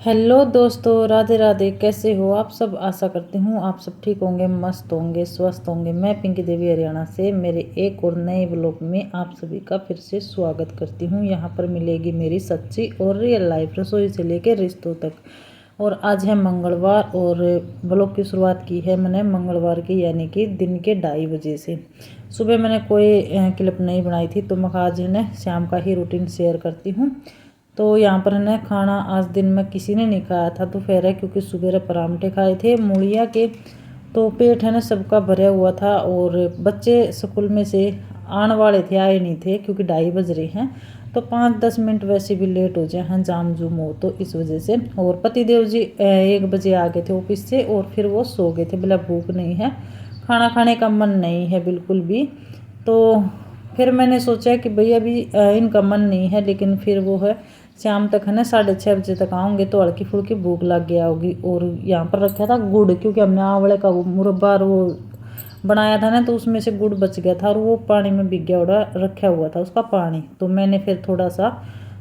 Hello दोस्तों, राधे राधे। कैसे हो आप सब? आशा करती हूँ आप सब ठीक होंगे, मस्त होंगे, स्वस्थ होंगे। मैं पिंकी देवी हरियाणा से मेरे एक और नए ब्लॉग में आप सभी का फिर से स्वागत करती हूँ। यहाँ पर मिलेगी मेरी सच्ची और रियल लाइफ, रसोई से लेकर रिश्तों तक। और आज है मंगलवार और ब्लॉग की शुरुआत की है मैंने मंगलवार की, यानी कि दिन के 2:30 बजे से। सुबह मैंने कोई क्लिप नहीं बनाई थी, तो मैं आज है शाम का ही रूटीन शेयर करती हूँ। तो यहाँ पर है ना खाना आज दिन में किसी ने नहीं खाया था दोपहर है, क्योंकि सुबह परांठे खाए थे मूलिया के। तो पेट है ना सबका भरा हुआ था। और बच्चे स्कूल में से आने वाले थे, आए नहीं थे, क्योंकि 2:30 बज रहे हैं। तो 5-10 मिनट वैसे भी लेट हो जाए हैं, जाम जूम हो तो इस वजह से। और पतिदेव जी 1 बजे आ गए थे ऑफिस से, और फिर वो सो गए थे। बोला भूख नहीं है, खाना खाने का मन नहीं है बिल्कुल भी। तो फिर मैंने सोचा कि भैया अभी इनका मन नहीं है, लेकिन फिर वो है शाम तक है ना 6:30 बजे तक आऊँगे तो हल्की फुल्की भूख लग गया होगी। और यहाँ पर रखा था गुड़, क्योंकि हमने आंवले का वो मुरब्बा और वो बनाया था ना, तो उसमें से गुड़ बच गया था और वो पानी में भीग गया हुआ रखा हुआ था उसका पानी। तो मैंने फिर थोड़ा सा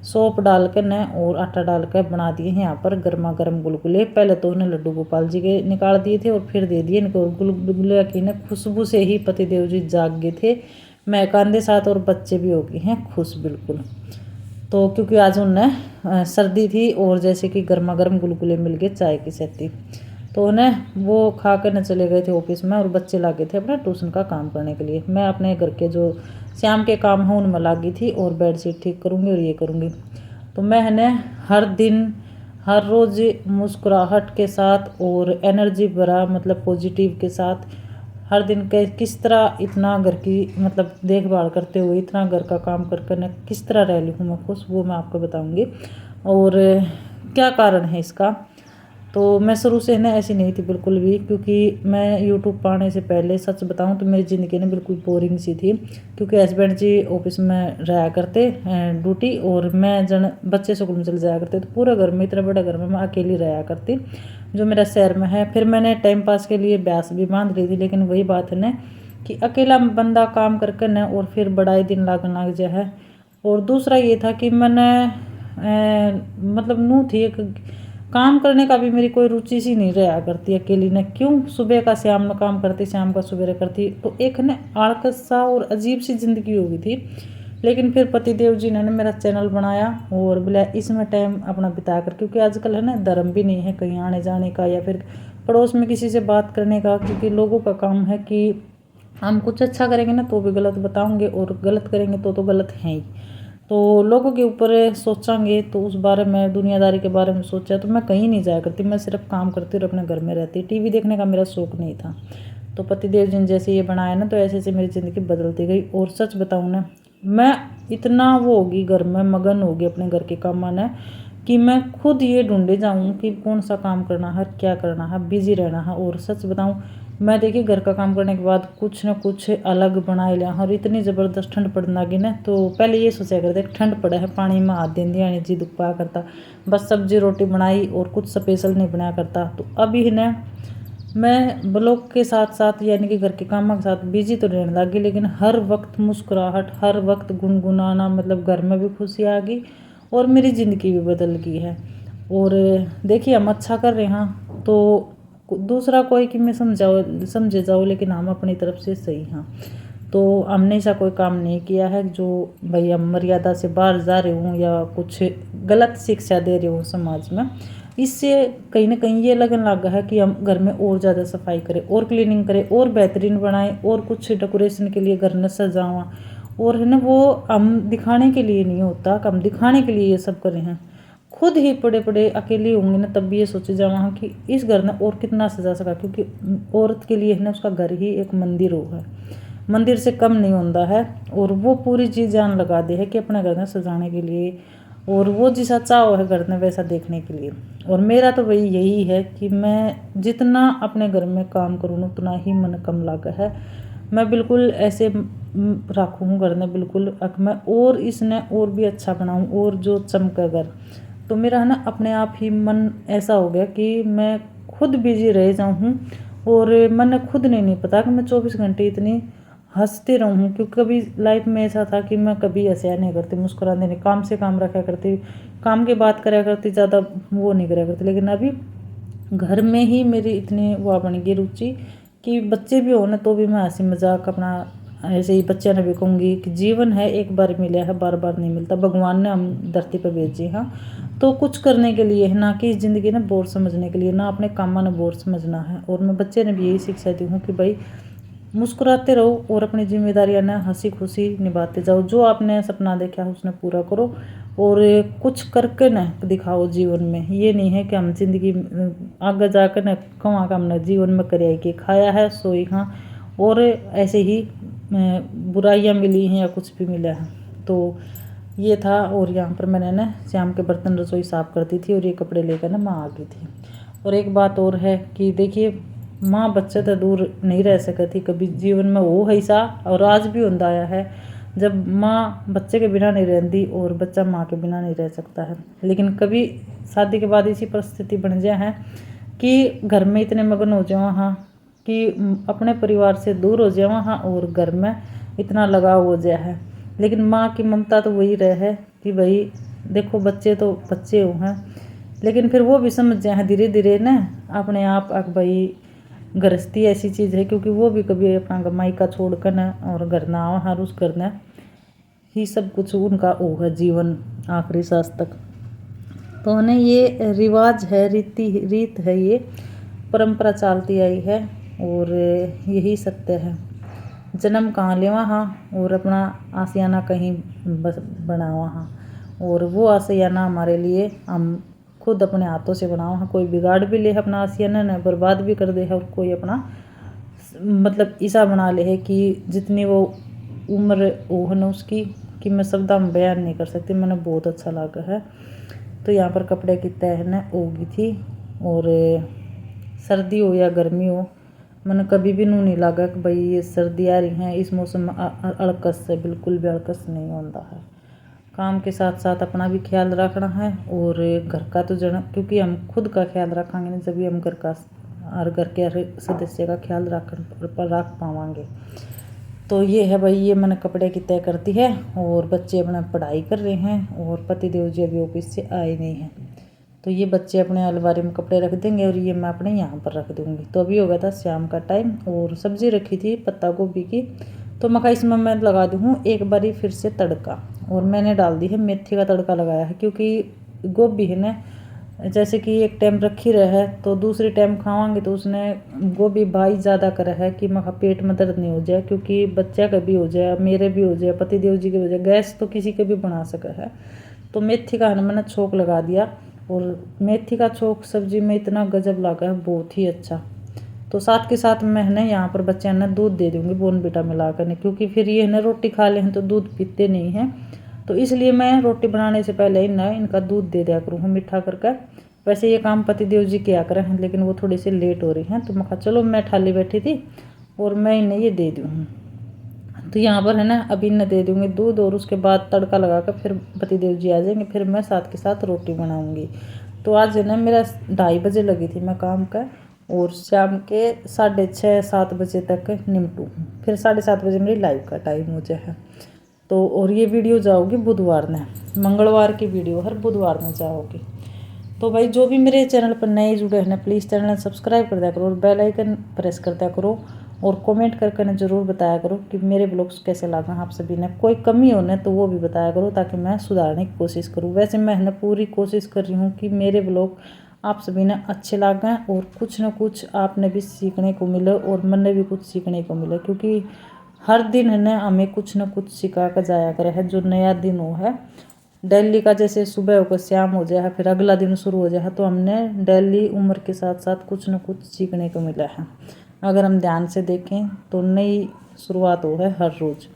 सौंफ डाल कर न और आटा डाल कर बना दिए हैं यहाँ पर गर्मा गर्म गुलगुले। पहले तो उन्हें लड्डू गोपाल जी के निकाल दिए थे और फिर दे दिए इनको। गुलगुले की न खुशबू से ही पतिदेव जी जाग गए थे, मैं कांधे साथ, और बच्चे भी हो गए हैं खुश बिल्कुल। तो क्योंकि आज उन्हें सर्दी थी और जैसे कि गर्मा गर्म गुलगुले मिल गए चाय की साथी, तो उन्हें वो खा कर न चले गए थे ऑफिस में। और बच्चे लागे थे अपना ट्यूशन का काम करने के लिए। मैं अपने घर के जो शाम के काम हैं उनमें लागी थी, और बेडशीट ठीक करूँगी और ये करूँगी। तो मैं है न हर दिन हर रोज़ मुस्कुराहट के साथ और एनर्जी भरा मतलब पॉजिटिव के साथ हर दिन के किस तरह इतना घर की मतलब देखभाल करते हुए इतना घर का काम कर कर किस तरह रह ली हूँ मैं खुश, वो मैं आपको बताऊंगी। और क्या कारण है इसका। तो मैं शुरू से ना ऐसी नहीं थी बिल्कुल भी, क्योंकि मैं यूट्यूब पाने से पहले सच बताऊं तो मेरी ज़िंदगी ना बिल्कुल बोरिंग सी थी। क्योंकि हस्बैंड जी ऑफिस में रहा करते ड्यूटी, और मैं जन बच्चे स्कूल में चले जाया करते, तो पूरे घर में इतना बड़ा घर में मैं अकेली रहा करती, जो मेरा शहर में है। फिर मैंने टाइम पास के लिए ब्यास भी बांध ली थी, लेकिन वही बात है ना कि अकेला बंदा काम करके न और फिर बड़ा ही दिन लागन लग जाए है। और दूसरा ये था कि मैंने मतलब नू थी एक, काम करने का भी मेरी कोई रुचि सी नहीं रहा करती अकेली ने। क्यों सुबह का शाम में काम करती, शाम का सुबह करती, तो एक न आलकस सा और अजीब सी ज़िंदगी हो गई थी। लेकिन फिर पतिदेव जी ने मेरा चैनल बनाया और बोला इसमें टाइम अपना बिता कर, क्योंकि आजकल है ना धर्म भी नहीं है कहीं आने जाने का या फिर पड़ोस में किसी से बात करने का, क्योंकि लोगों का काम है कि हम कुछ अच्छा करेंगे ना तो भी गलत बताओगे, और गलत करेंगे तो गलत है ही। तो लोगों के ऊपर सोचेंगे तो उस बारे में दुनियादारी के बारे में सोचा, तो मैं कहीं नहीं जाया करती, मैं सिर्फ काम करती और अपने घर में रहती। टीवी देखने का मेरा शौक नहीं था। तो पतिदेव जी ने जैसे ये बनाया ना, तो ऐसे ऐसे मेरी ज़िंदगी बदलती गई। और सच बताऊँ ना, मैं इतना वो होगी घर में मगन होगी अपने घर के काम में कि मैं खुद ये ढूंढे जाऊँ कि कौन सा काम करना है, क्या करना है, बिजी रहना है। और सच बताऊँ मैं देखिए घर का काम करने के बाद कुछ ना कुछ अलग बना लिया। और इतनी ज़बरदस्त ठंड पड़ने लगी ना, तो पहले ये सोचा करते ठंड पड़ा है पानी में हाथ दे दिया जी दुख पाया करता, बस सब्जी रोटी बनाई और कुछ स्पेशल नहीं बनाया करता। तो अभी ना मैं ब्लॉग के साथ साथ यानी कि घर के कामों के साथ बिजी तो रहने लगी, लेकिन हर वक्त मुस्कुराहट, हर वक्त गुनगुनाना, मतलब घर में भी खुशी आ गई और मेरी ज़िंदगी भी बदल गई है। और देखिए हम अच्छा कर रहे हैं तो दूसरा कोई कि मैं समझे जाओ, लेकिन हम अपनी तरफ से सही हैं। तो हमने ऐसा कोई काम नहीं किया है जो भाई हम मर्यादा से बाहर जा रहे हूँ या कुछ गलत शिक्षा दे रहे हूँ समाज में। इससे कहीं ना कहीं ये लगन लगा है कि हम घर में और ज़्यादा सफाई करें और क्लीनिंग करें और बेहतरीन बनाएं और कुछ डेकोरेशन के लिए घर में सजावा। और है ना वो हम दिखाने के लिए नहीं होता, हम दिखाने के लिए ये सब कर रहे हैं। खुद ही पड़े पड़े अकेली होंगी ना तब भी ये सोचे जा वहाँ कि इस घर ने और कितना सजा सका, क्योंकि औरत के लिए है ना उसका घर ही एक मंदिर हो है, मंदिर से कम नहीं होता है। और वो पूरी चीज़ जान लगा दे है कि अपने घर में सजाने के लिए, और वो जैसा चाहो है घर में वैसा देखने के लिए। और मेरा तो वही यही है कि मैं जितना अपने घर में काम करूँ उतना ही मन कम लगा है। मैं बिल्कुल ऐसे रखूँ घर में बिल्कुल मैं और इसने और भी अच्छा बनाऊँ और जो चमके घर। तो मेरा है ना अपने आप ही मन ऐसा हो गया कि मैं खुद बिजी रह जाऊँ, और मैंने खुद नहीं पता कि मैं 24 घंटे इतनी हंसते रहूँ, क्योंकि कभी लाइफ में ऐसा था कि मैं कभी ऐसे नहीं करती, मुस्कुराने नहीं, काम से काम रखा करती, काम की बात करा करती, ज़्यादा वो नहीं करा करती। लेकिन अभी घर में ही मेरी इतनी वो बन गई रुचि कि बच्चे भी हो ना तो भी मैं हंसी मजाक अपना ऐसे ही बच्चे ने भी कहूँगी कि जीवन है एक बार मिला है, बार बार नहीं मिलता, भगवान ने हम धरती पर भेजी। हाँ, तो कुछ करने के लिए है, ना कि ज़िंदगी ने बोर समझने के लिए, ना अपने कामा ने बोर समझना है। और मैं बच्चे ने भी यही शिक्षा दी हूँ कि भाई मुस्कुराते रहो और अपनी जिम्मेदारियां ना हंसी खुशी निभाते जाओ। जो आपने सपना देखा है उसने पूरा करो और कुछ करके न दिखाओ जीवन में। ये नहीं है कि हम जिंदगी आगे जाकर न कमा का हमने जीवन में कर कि खाया है सोई हाँ और ऐसे ही बुराइयां मिली हैं या कुछ भी मिला है। तो ये था। और यहाँ पर मैंने ना शाम के बर्तन रसोई साफ करती थी और ये कपड़े लेकर ना माँ आ गई थी। और एक बात और है कि देखिए माँ बच्चे तो दूर नहीं रह सकती कभी, जीवन में वो है सा और आज भी होता आया है जब माँ बच्चे के बिना नहीं रहती और बच्चा माँ के बिना नहीं रह सकता है। लेकिन कभी शादी के बाद ऐसी परिस्थिति बन जाए है कि घर में इतने मगन हो जाओ हाँ कि अपने परिवार से दूर हो जाओ हाँ और घर में इतना लगाव हो जाए है। लेकिन माँ की ममता तो वही रहे है कि भाई देखो बच्चे तो बच्चे हो हैं, लेकिन फिर वो भी समझ जाए हैं धीरे धीरे ना अपने आप भाई गृहस्थी ऐसी चीज़ है, क्योंकि वो भी कभी अपना कमाई का छोड़ कर न और घर ना आओ हर उस करना ही सब कुछ उनका वो है जीवन आखिरी सांस तक। तो उन्हें ये रिवाज है, रीत है, ये परंपरा चलती आई है और यही सत्य है। जन्म कहाँ ले वहाँ और अपना आशियाना कहीं बस बना वहाँ, और वो आशियाना हमारे लिए हम खुद अपने हाथों से बनाओ। हाँ, कोई बिगाड़ भी ले अपना आशियाना न बर्बाद भी कर दे है, और कोई अपना मतलब ऐसा बना ले है कि जितनी वो उम्र वो है ना उसकी कि मैं शब्द में बयान नहीं कर सकती। मैंने बहुत अच्छा लगा है। तो यहाँ पर कपड़े की तह न होगी थी और सर्दी हो या गर्मी हो मैंने कभी भी नू नहीं लगा कि भाई ये सर्दी आ रही हैं इस मौसम में अड़कस से बिल्कुल भी अड़कस नहीं होता है। काम के साथ साथ अपना भी ख्याल रखना है और घर का तो जन क्योंकि हम खुद का ख्याल रखेंगे नहीं जब भी हम घर का और घर के हर सदस्य का ख्याल रख पाएंगे। तो ये है भाई, ये मैंने कपड़े की तय करती है और बच्चे अपना पढ़ाई कर रहे हैं और पतिदेव जी अभी ऑफिस से आए नहीं हैं। तो ये बच्चे अपने अलमारी में कपड़े रख देंगे और ये मैं अपने यहाँ पर रख दूँगी। तो अभी हो गया था शाम का टाइम और सब्ज़ी रखी थी पत्ता गोभी की, तो मैं इसमें मैं लगा दूँ एक बारी फिर से तड़का, और मैंने डाल दी है मेथी का तड़का लगाया है। क्योंकि गोभी है ना जैसे कि एक टाइम रखी रहे तो दूसरी टाइम खावांगे तो उसने गोभी भाई ज़्यादा करा है कि मैं पेट में दर्द नहीं हो जाए, क्योंकि बच्चा का भी हो जाए मेरे भी हो जाए पतिदेव जी के हो जाए, गैस तो किसी के भी बना सका है। तो मेथी का मैंने छोंक लगा दिया और मेथी का छोंक सब्जी में इतना गजब लगा है, बहुत ही अच्छा। तो साथ के साथ मैं ना यहाँ पर बच्चे ने दूध दे दूँगी बोर्नवीटा मिला कर, क्योंकि फिर ये ना रोटी खा लें तो दूध पीते नहीं हैं। तो इसलिए मैं रोटी बनाने से पहले ही ना इनका दूध दे दिया करूँ मीठा करके। वैसे ये काम पतिदेव जी किया करें हैं लेकिन वो थोड़ी सी लेट हो रही हैं, तो मैं कहा चलो मैं ठाली बैठी थी और मैं इन्हें ये दे दूँ। तो यहाँ पर है ना अभी इन्हें दे दूँगी दूध और उसके बाद तड़का लगा कर फिर पतिदेव जी आ जाएंगे, फिर मैं साथ के साथ रोटी बनाऊँगी। तो आज है ना मेरा 2:30 बजे लगी थी मैं काम का और शाम के 6:30-7 बजे तक निपटूँ, फिर 7:30 बजे मेरी लाइव का टाइम हो जाए। तो और ये वीडियो जाओगी बुधवार ने, मंगलवार की वीडियो हर बुधवार में जाओगी। तो भाई जो भी मेरे चैनल पर नए जुड़े हैं ना प्लीज़ चैनल सब्सक्राइब कर दिया करो और बेल आइकन प्रेस कर दिया करो और कमेंट करके ना ज़रूर बताया करो कि मेरे ब्लॉग्स कैसे लगा आप सभी ने। कोई कमी हो ना तो वो भी बताया करो ताकि मैं सुधारने की कोशिश करूँ। वैसे मैं ना पूरी कोशिश कर रही हूँ कि मेरे ब्लॉग आप सभी ने अच्छे लगे और कुछ ना कुछ आपने भी सीखने को मिले और मैंने भी कुछ सीखने को मिले, क्योंकि हर दिन है ना हमें कुछ ना कुछ सिखा कर जाया करे है। जो नया दिन हो है डेली का, जैसे सुबह होकर शाम हो जाए फिर अगला दिन शुरू हो जाए, तो हमने डेली उम्र के साथ साथ कुछ न कुछ सीखने को मिला है। अगर हम ध्यान से देखें तो नई शुरुआत हो है हर रोज़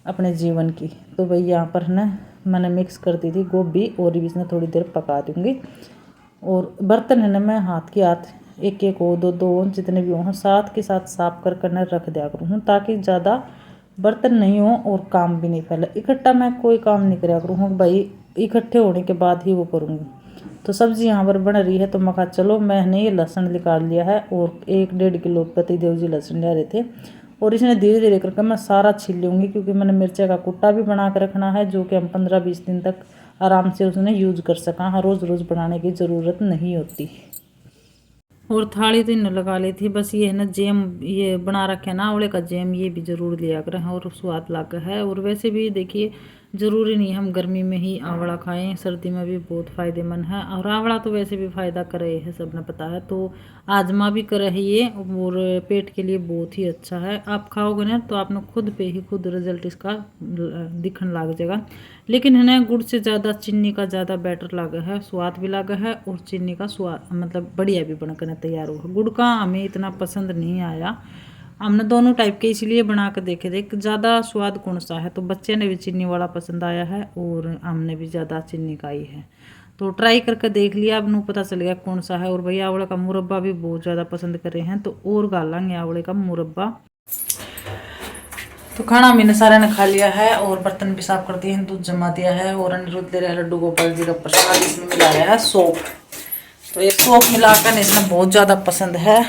अपने जीवन की। तो भाई यहाँ पर है ना मैंने मिक्स कर दी थी गोभी और इसमें थोड़ी देर पका दूँगी। और बर्तन है ना मैं हाथ के हाथ एक एक हो दो दो जितने भी हों साथ के साथ साफ कर कर रख दिया करूँ ताकि ज़्यादा बर्तन नहीं हो और काम भी नहीं फैले। इकट्ठा मैं कोई काम नहीं करा करूँ भाई, इकट्ठे होने के बाद ही वो करूँगी। तो सब्ज़ी यहाँ पर बन रही है तो मैं कहा चलो मैंने ये लहसुन निकाल लिया है और 1-1.5 किलो पतिदेव जी लहसुन ले रहे थे और इसने धीरे धीरे करके मैं सारा छील लूँगी, क्योंकि मैंने मिर्चा का कुट्टा भी बना के रखना है, जो कि हम 15-20 दिन तक आराम से उसने यूज कर सका। हाँ, रोज़ रोज़ बनाने की ज़रूरत नहीं होती। और थाली तो इन्हें लगा ली थी। बस ये है ना जैम, ये बना रखे है ना आंवले का जैम, ये भी ज़रूर लिया करें और स्वाद लागा है। और वैसे भी देखिए ज़रूरी नहीं हम गर्मी में ही आंवला खाएं, सर्दी में भी बहुत फ़ायदेमंद है। और आंवला तो वैसे भी फ़ायदा करे है, सबने पता है, तो आजमा भी करे है ये, और पेट के लिए बहुत ही अच्छा है। आप खाओगे ना तो आपने खुद पे ही खुद रिजल्ट इसका दिखने लग जाएगा। लेकिन है ना गुड़ से ज़्यादा चीनी का ज़्यादा बेटर लगा है, स्वाद भी लगा है, और चीनी का स्वाद मतलब बढ़िया भी बनकर तैयार हुआ। गुड़ का हमें इतना पसंद नहीं आया, हमने दोनों टाइप के इसलिए बना कर देखे थे ज़्यादा स्वाद कौन सा है, तो बच्चे ने भी चीनी वाला पसंद आया है और हमने भी ज़्यादा चीनी का ही है, तो ट्राई करके देख लिया, अब नू पता चल गया कौन सा है। और भैया आंवले का मुरब्बा भी बहुत ज़्यादा पसंद कर रहे हैं, तो और गालेंगे आंवले का मुरब्बा। तो खाना मैंने सारे ने खा लिया है और बर्तन भी साफ कर दिए हैं, दूध जमा दिया है, और अनिरुद्ध दे रहे हैं लड्डू गोपाल जी का प्रसाद। इसमें मिलाया है सौंफ, तो ये सौंफ मिलाकर इसमें बहुत ज़्यादा पसंद है।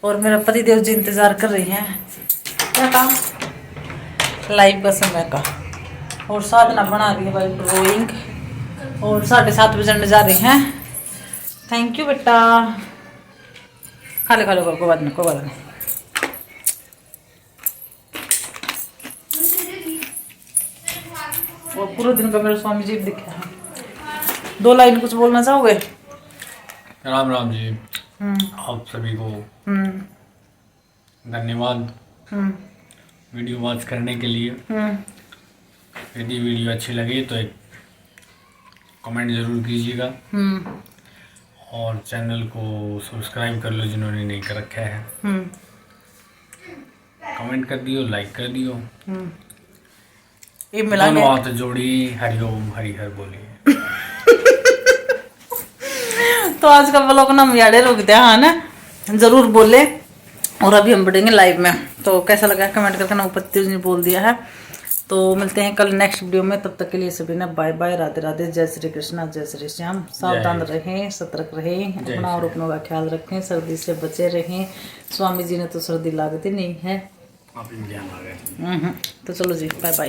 और मेरा पति देव जी इंतज़ार कर रही हैं क्या काम, लाइव का समय का। और साधना बना रही है भाई ड्राइंग, और 7:30 बजे जा रही हैं। थैंक यू बेटा, खा ले कोई बात नहीं, कोई बात नहीं। और पूरे दिन का मेरे स्वामी जी दिखा है। 2 लाइन कुछ बोलना चाहोगे? राम राम जी, आप सभी को धन्यवाद वीडियो वॉच करने के लिए। यदि वीडियो अच्छी लगे तो एक कमेंट ज़रूर कीजिएगा, और चैनल को सब्सक्राइब कर लो जिन्होंने नहीं कर रखा है। कमेंट कर दियो, लाइक कर दियो, दोनों हाथ जोड़ी हरिओम हरिहर बोलिए। तो आज का ब्लॉग ना हम याडे रोक दिया, हाँ ना, जरूर बोले। और अभी हम बढ़ेंगे लाइव में, तो कैसा लगा कमेंट करके ना, ऊपर ने बोल दिया है। तो मिलते हैं कल नेक्स्ट वीडियो में, तब तक के लिए सभी ना बाय बाय, राधे राधे, जय श्री कृष्णा, जय श्री श्याम। सावधान रहें, सतर्क रहें, अपना और अपनों का ख्याल रखें, सर्दी से बचे रहें। स्वामी जी ने तो सर्दी लागती नहीं है, तो चलो जी बाय बाय।